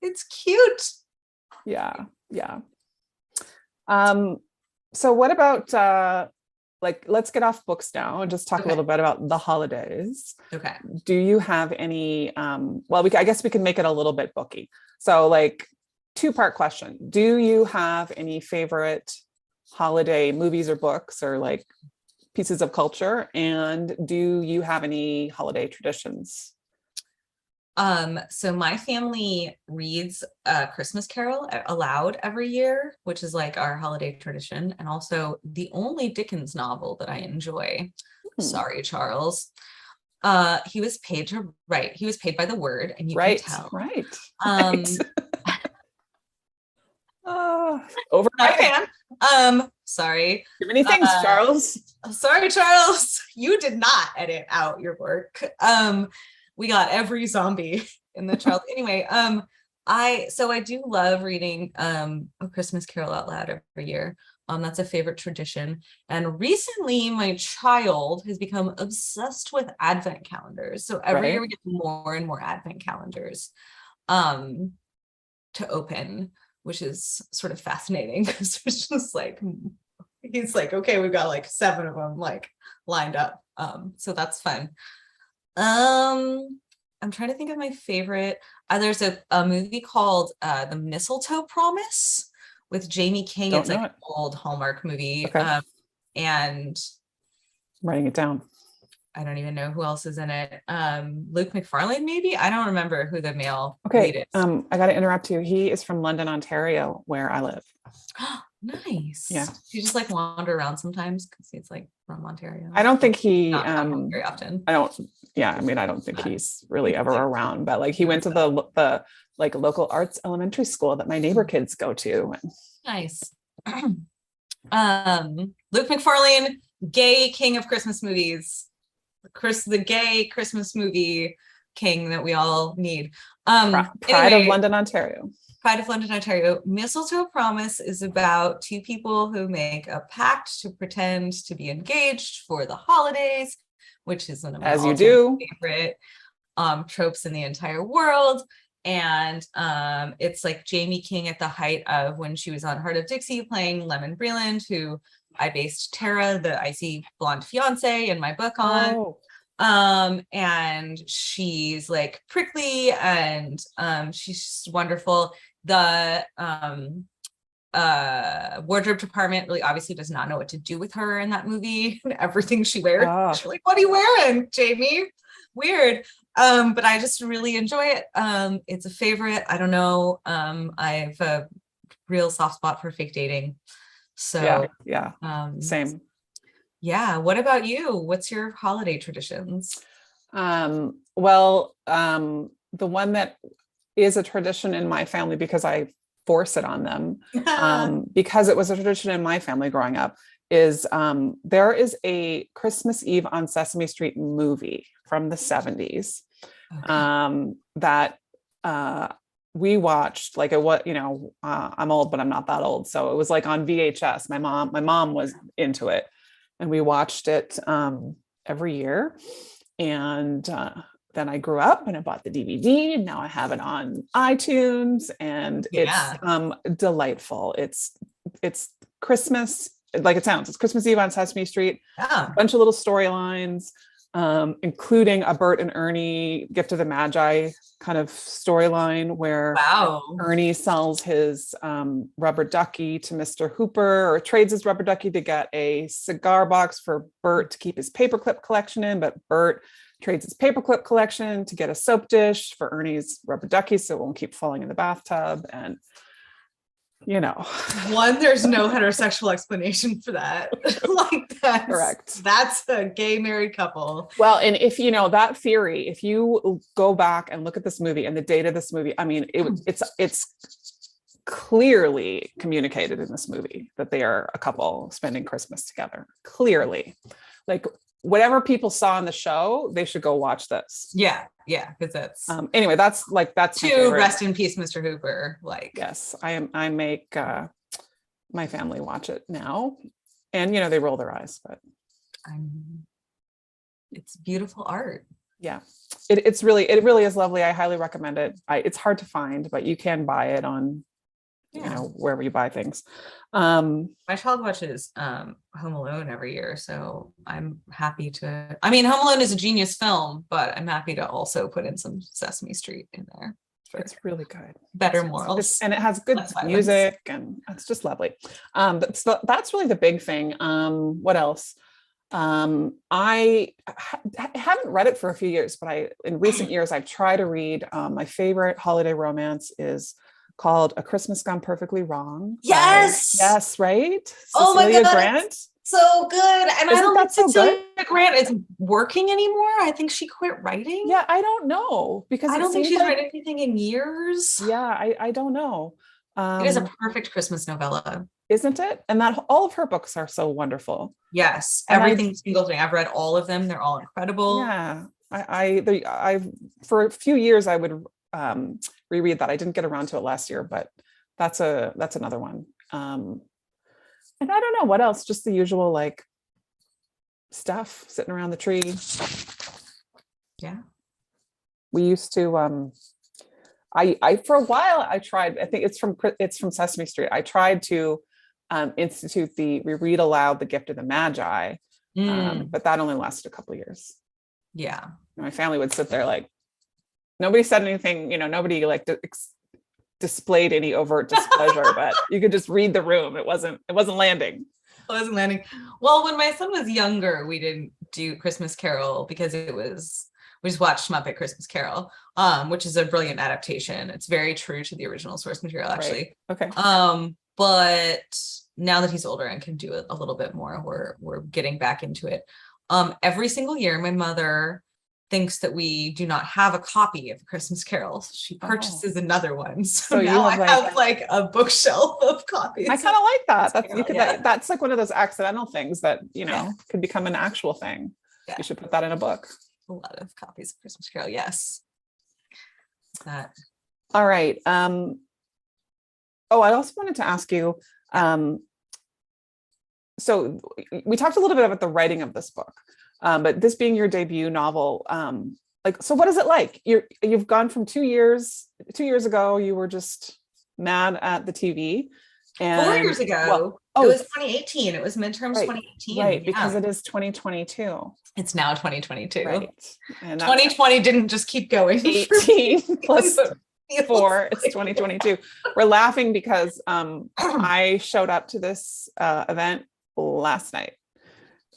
it's cute. Yeah. So what about like, let's get off books now and just talk a Okay. little bit about the holidays. Okay. Do you have any well, I guess we can make it a little bit booky. So like, two-part question. Do you have any favorite holiday movies or books or like pieces of culture? And do you have any holiday traditions? So my family reads a Christmas Carol aloud every year, which is like our holiday tradition, and also the only Dickens novel that I enjoy. Sorry, Charles. He was paid to write. He was paid by the word, and you can tell. Right. Over Not my a fan. Sorry. Too many things, Charles. Sorry, Charles. You did not edit out your work. We got every zombie in the Charles. Anyway, I do love reading A Christmas Carol out loud every year. That's a favorite tradition. And recently my child has become obsessed with advent calendars. So every year we get more and more advent calendars to open, which is sort of fascinating because it's just like, he's like, okay, we've got like 7 of them like lined up. So that's fun. I'm trying to think of my favorite. There's a movie called The Mistletoe Promise with Jamie King. It's like an old Hallmark movie. Okay. And I'm writing it down. I don't even know who else is in it. Luke McFarlane, maybe? I don't remember who the male lead Okay. is. I got to interrupt you. He is from London, Ontario, where I live. Nice. Yeah. You just like wander around sometimes because he's like from Ontario. I don't think he Not very often. I don't think he's really ever around, but like he went to the like local arts elementary school that my neighbor kids go to. Nice. Luke McFarlane, gay king of Christmas movies. The gay Christmas movie king that we all need. Pride of London, Ontario. Pride of London, Ontario. Mistletoe Promise is about 2 people who make a pact to pretend to be engaged for the holidays, which is one of my favorite tropes in the entire world. And it's like Jamie King at the height of when she was on Heart of Dixie playing Lemon Breland, who I based Tara, the icy blonde fiance, in my book on. And she's like prickly and she's just wonderful. The wardrobe department really obviously does not know what to do with her in that movie. Everything she wears, she's like, what are you wearing, Jamie? Weird. But I just really enjoy it. It's a favorite. I don't know. I have a real soft spot for fake dating. So same. Yeah. What about you? What's your holiday traditions? Well, the one that is a tradition in my family because I force it on them, because it was a tradition in my family growing up, is there is a Christmas Eve on Sesame Street movie from the 70s that we watched. Like I'm old, but I'm not that old. So it was like on VHS. My mom was into it. And we watched it every year. And then I grew up and I bought the DVD. And now I have it on iTunes, and it's delightful. It's Christmas, like it sounds. It's Christmas Eve on Sesame Street. A bunch of little storylines, including a Bert and Ernie Gift of the Magi kind of storyline where Ernie sells his rubber ducky to Mr. Hooper, or trades his rubber ducky to get a cigar box for Bert to keep his paperclip collection in, but Bert trades his paperclip collection to get a soap dish for Ernie's rubber ducky so it won't keep falling in the bathtub. And there's no heterosexual explanation for that. Like that's correct. That's a gay married couple. Well, and if that theory, if you go back and look at this movie and the date of this movie, I mean, it's clearly communicated in this movie that they are a couple spending Christmas together. Clearly, like whatever people saw in the show, they should go watch this. Yeah, because that's Anyway, that's my to favorite. rest in peace, Mr. Hooper. Like, Yes, I make my family watch it now, and they roll their eyes, but it's beautiful art. yeah, it really is lovely. I highly recommend it. It's hard to find, but you can buy it on wherever you buy things. My child watches Home Alone every year, so I'm happy to. I mean, Home Alone is a genius film, but I'm happy to also put in some Sesame Street in there. It's really good. Better morals. And it has good music, and it's just lovely. So that's really the big thing. What else? I haven't read it for a few years, but in recent years I've tried to read. My favorite holiday romance is called A Christmas Gone Perfectly Wrong. Yes. Yes, right? Oh my Cecilia God. Grant. So good. And I don't think so Cecilia Grant is working anymore. I think she quit writing. Yeah, I don't know, because I don't think she's read anything in years. Yeah, I don't know. It is a perfect Christmas novella, isn't it? And that all of her books are so wonderful. Yes, And every single thing. I've read all of them. They're all incredible. Yeah, I for a few years I would reread that. I didn't get around to it last year, but that's another one. And I don't know what else, just the usual like stuff sitting around the tree. Yeah. We used to I for a while I tried, I think it's from Sesame Street. I tried to institute the read aloud The Gift of the Magi, but that only lasted a couple of years. Yeah. My family would sit there like, nobody said anything, nobody like displayed any overt displeasure, but you could just read the room. It wasn't landing. It wasn't landing. Well, when my son was younger, we didn't do Christmas Carol because we just watched Muppet Christmas Carol, which is a brilliant adaptation. It's very true to the original source material, actually. Right. Okay. But now that he's older and can do it a little bit more, we're getting back into it. Every single year, my mother thinks that we do not have a copy of Christmas Carol. She purchases another one. So now I have like a bookshelf of copies. I kind of like that. That's like one of those accidental things that, could become an actual thing. Yeah. You should put that in a book. A lot of copies of Christmas Carol. Yes. All right. I also wanted to ask you, so we talked a little bit about the writing of this book, but this being your debut novel, so what is it like? You've gone from 2 years ago, you were just mad at the TV. And 4 years ago, it was 2018. It was midterms 2018. Right, because it is 2022. It's now 2022. Right. And 2020 didn't just keep going. 18 plus 4, it's 2022. We're laughing because I showed up to this event last night,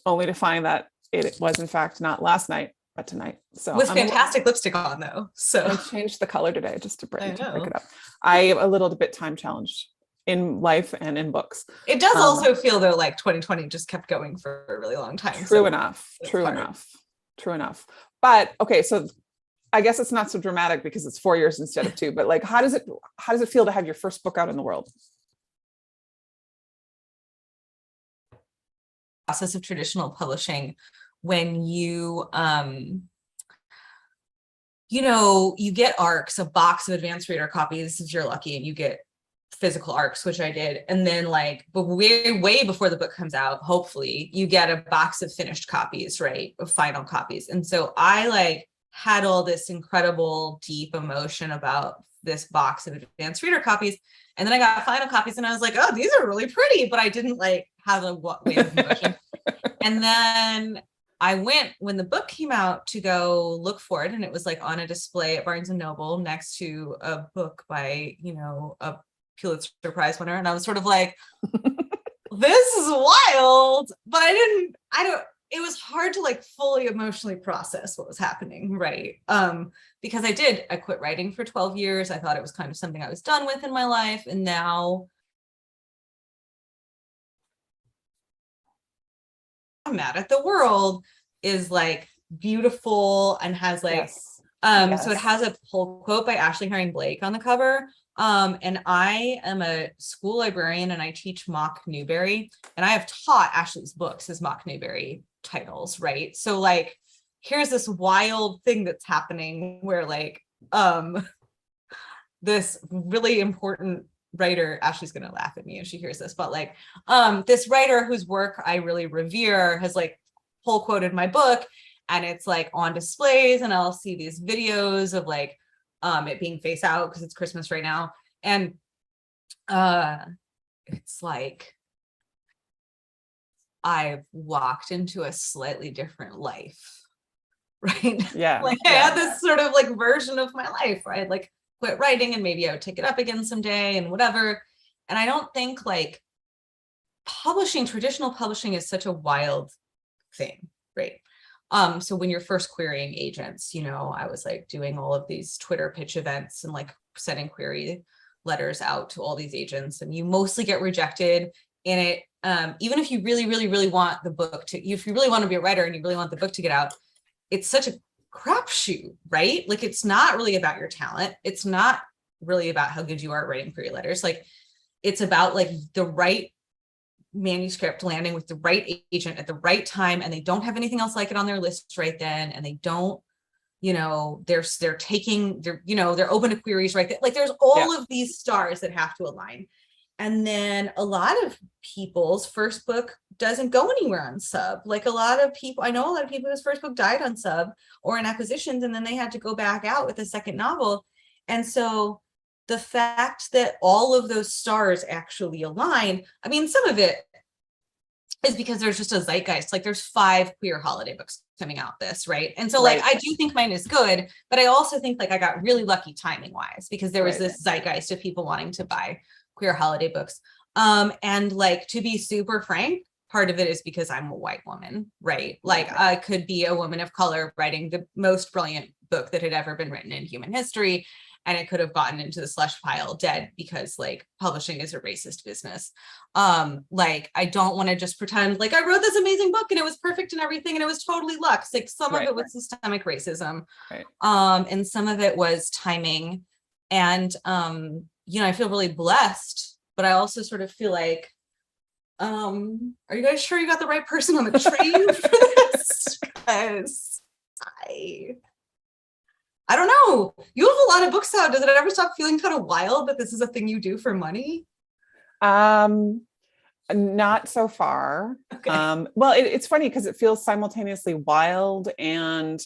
only to find that it was in fact not last night, but tonight. So with fantastic lipstick on though. So I changed the color today just to pick it up. I am a little bit time challenged in life and in books. It does also feel though like 2020 just kept going for a really long time. True enough. But okay, so I guess it's not so dramatic because it's 4 years instead of 2, but like how does it feel to have your first book out in the world? Process of traditional publishing, when you you get ARCs, a box of advanced reader copies if you're lucky, and you get physical ARCs, which I did, and then but way before the book comes out, hopefully you get a box of finished copies, right, of final copies. And so I had all this incredible deep emotion about this box of advanced reader copies, and then I got final copies and I was like, oh, these are really pretty, but I didn't have a wave of emotion. And then I went, when the book came out, to go look for it, and it was on a display at Barnes and Noble next to a book by a Pulitzer Prize winner, and I was sort of like, this is wild, but it was hard to fully emotionally process what was happening, right? Because I quit writing for 12 years. I thought it was kind of something I was done with in my life, and now I'm mad at the world is beautiful and has so it has a whole quote by Ashley Herring Blake on the cover. And I am a school librarian and I teach mock Newbery, and I have taught Ashley's books as mock Newbery titles, right? So like, here's this wild thing that's happening where like, this really important writer, Ashley's gonna laugh at me if she hears this, but like, this writer whose work I really revere has like pull quoted my book, and it's like on displays, and I'll see these videos of like it being face out because it's Christmas right now, and it's like I've walked into a slightly different life, right? Yeah. Like I had this sort of like version of my life where I'd like quit writing and maybe I would take it up again someday and whatever. And I don't think like traditional publishing is such a wild thing, right? So when you're first querying agents, you know, I was like doing all of these Twitter pitch events and like sending query letters out to all these agents, and you mostly get rejected in it. Even if you really, really, really want the book to, if you really want to be a writer and you really want the book to get out, it's such a crapshoot, right? Like it's not really about your talent. It's not really about how good you are at writing query letters. Like it's about like the right manuscript landing with the right agent at the right time, and they don't have anything else like it on their list right then, and they don't, you know, they're open to queries right there. Like there's all of these stars that have to align. And then a lot of people's first book doesn't go anywhere on sub. Like a lot of people, I know a lot of people whose first book died on sub or in acquisitions, and then they had to go back out with a second novel. And so the fact that all of those stars actually align, I mean, some of it is because there's just a zeitgeist. Like there's 5 queer holiday books coming out this, right? And so like, I do think mine is good, but I also think like I got really lucky timing wise, because there was this zeitgeist of people wanting to buy queer holiday books. And like, to be super frank, part of it is because I'm a white woman, right? Like I could be a woman of color writing the most brilliant book that had ever been written in human history, and it could have gotten into the slush pile dead because like publishing is a racist business. Like I don't want to just pretend like I wrote this amazing book and it was perfect and everything and it was totally luck. Like some of it was systemic racism, and some of it was timing. And you know, I feel really blessed, but I also sort of feel like, are you guys sure you got the right person on the train for this? Because I don't know. You have a lot of books out. Does it ever stop feeling kind of wild that this is a thing you do for money? Not so far. Okay. Well, it's funny because it feels simultaneously wild and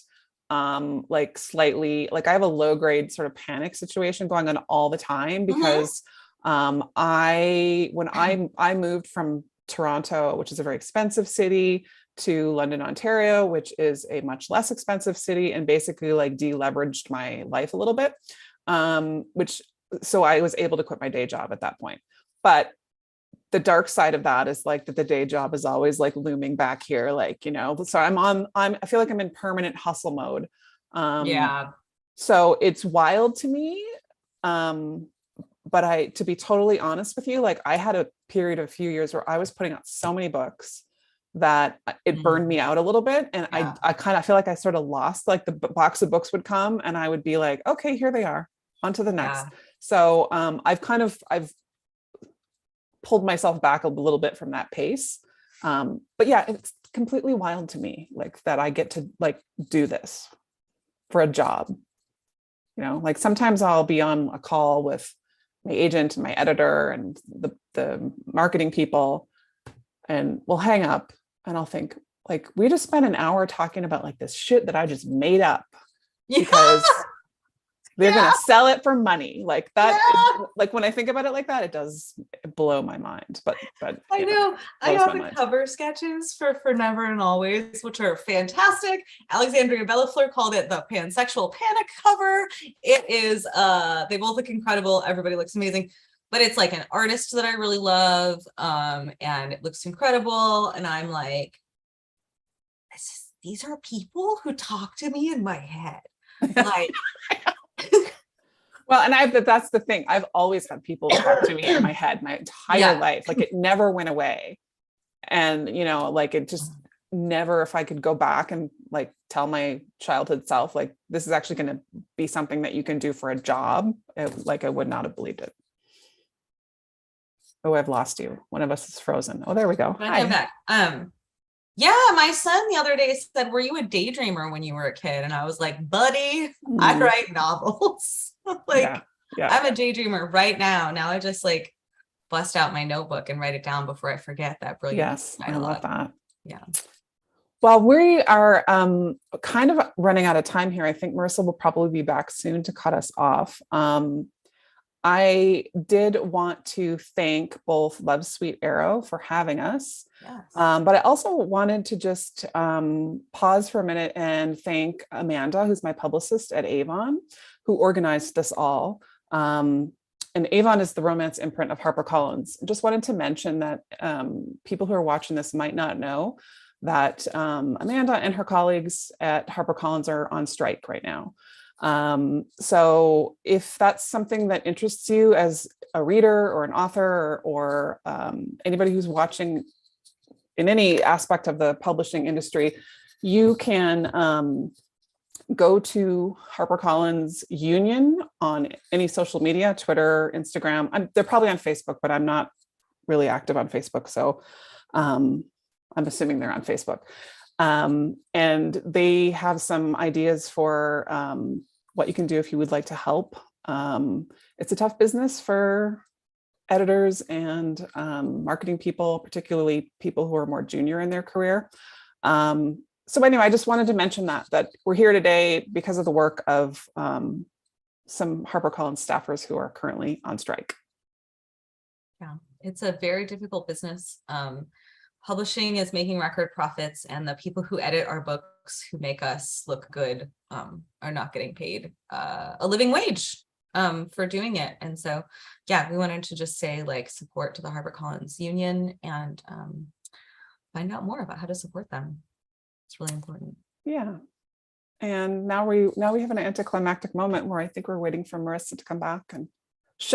like slightly like I have a low grade sort of panic situation going on all the time because when I moved from Toronto, which is a very expensive city, to London, Ontario, which is a much less expensive city, and basically like deleveraged my life a little bit, so I was able to quit my day job at that point. But the dark side of that is like that the day job is always like looming back here, like, you know, so I feel like I'm in permanent hustle mode. So it's wild to me. But to be totally honest with you, like I had a period of a few years where I was putting out so many books that it burned me out a little bit. And I kind of feel like I sort of lost, like the box of books would come and I would be like, okay, here they are, on to the next. So I've pulled myself back a little bit from that pace. But yeah, it's completely wild to me, like that I get to like do this for a job. You know, like sometimes I'll be on a call with my agent and my editor and the marketing people, and we'll hang up and I'll think like, we just spent an hour talking about like this shit that I just made up because they're going to sell it for money. Like that, like when I think about it like that, it does blow my mind, but I know I got the cover sketches for Never and Always, which are fantastic. Alexandria Bellafleur called it the pansexual panic cover. It is, they both look incredible. Everybody looks amazing, but it's like an artist that I really love. And it looks incredible. And I'm like, these are people who talk to me in my head. Like, well, and that's the thing. I've always had people talk to me in my head my entire life. Like it never went away. And, you know, like it just, never, if I could go back and like tell my childhood self, like, this is actually going to be something that you can do for a job, like I would not have believed it. Oh, I've lost you. One of us is frozen. Oh, there we go. I'm back. Yeah, my son the other day said, "Were you a daydreamer when you were a kid?" And I was like, "Buddy, I Mm, write novels." Like, yeah. I'm a daydreamer right now. Now I just like bust out my notebook and write it down before I forget that brilliant Yes, I title. love that. Yeah. Well, we are kind of running out of time here. I think Marissa will probably be back soon to cut us off. I did want to thank both Love Sweet Arrow for having us. Yes. But I also wanted to just pause for a minute and thank Amanda, who's my publicist at Avon, who organized this all. And Avon is the romance imprint of HarperCollins. Just wanted to mention that people who are watching this might not know that Amanda and her colleagues at HarperCollins are on strike right now. So if that's something that interests you as a reader or an author or anybody who's watching in any aspect of the publishing industry, you can go to HarperCollins Union on any social media, Twitter, Instagram. They're probably on Facebook, but I'm not really active on Facebook. So I'm assuming they're on Facebook. And they have some ideas for what you can do if you would like to help. It's a tough business for editors and marketing people, particularly people who are more junior in their career. So anyway, I just wanted to mention that we're here today because of the work of some HarperCollins staffers who are currently on strike. Yeah, it's a very difficult business. Publishing is making record profits, and the people who edit our books, who make us look good, are not getting paid a living wage for doing it. And so, yeah, we wanted to just say, like, support to the HarperCollins Union and find out more about how to support them. It's really important. Yeah. And now we have an anticlimactic moment where I think we're waiting for Marissa to come back, and